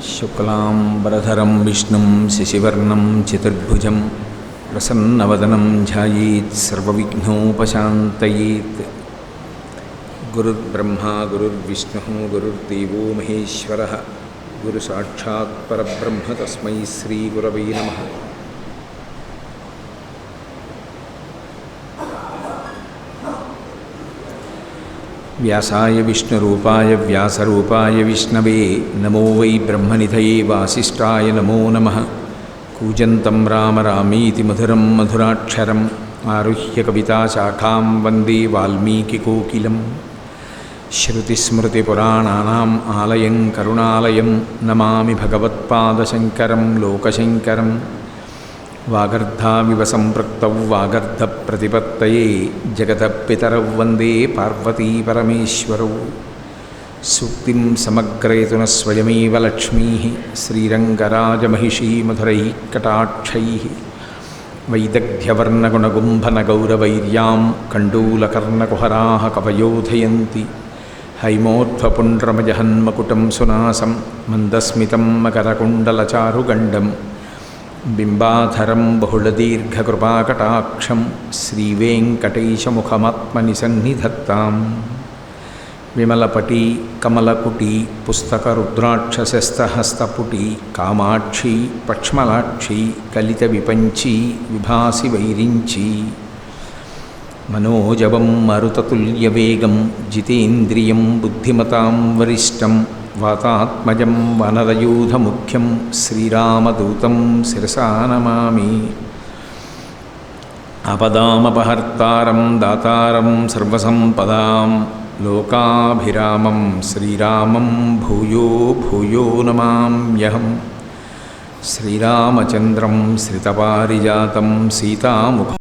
शुक्लांबरधरं विष्णुं शशिवर्णं चतुर्भुजं प्रसन्नवदनं ध्यायेत् सर्वविघ्नोपशान्तयेत्। गुरुर्ब्रह्मा गुरुर्विष्णुः गुरुर्देवो महेश्वरः गुरुसाक्षात् परब्रह्म तस्मै श्रीगुरवे नमः। व्यासाय विष्णुरूपाय व्यासरूपाय विष्णवे नमो वै ब्रह्मनिधये वासिष्ठाय नमो नमः। कूजन्तं राम रामीति मधुरं मधुराक्षरम् आरुह्य कविताशाखां वन्दे वाल्मीकिकोकिलं। श्रुतिस्मृतिपुराणानाम् आलयं करुणालयं नमामि भगवत्पादशङ्करं लोकशङ्करं। वागर्धाविव सम्पृक्तौ वागर्धप्रतिपत्तये जगतः पितरौ वन्दे पार्वतीपरमेश्वरौ। सूक्तिं समग्रयतु नः स्वयमेव लक्ष्मीः श्रीरङ्गराजमहिषीमधुरैः कटाक्षैः। वैदग्ध्यवर्णगुणगुम्भनगौरवैर्यां कण्डूलकर्णकुहराः कवयोधयन्ति। हैमोध्वपुण्ड्रमजहन्मकुटं सुनासं मन्दस्मितं मकरकुण्डलचारुगण्डं। बिम्बाधरं बहुलदीर्घकृपाकटाक्षं श्रीवेङ्कटेशमुखमात्मनि सन्निधत्ताम्। विमलपटी कमलकुटी पुस्तकरुद्राक्षसस्तहस्तपुटी कामाक्षी पक्ष्मलाक्षी कलितविपञ्ची विभासि वैरिञ्ची। मनोजवं मरुततुल्यवेगं जितेन्द्रियं बुद्धिमतां वरिष्ठं वातात्मजं वनरयूथमुख्यं श्रीरामदूतं शिरसा नमामि। आपदामपहर्तारं दातारं सर्वसम्पदां लोकाभिरामं श्रीरामं भूयो भूयो नमाम्यहम्। श्रीरामचन्द्रं श्रितपारिजातं सीतामुख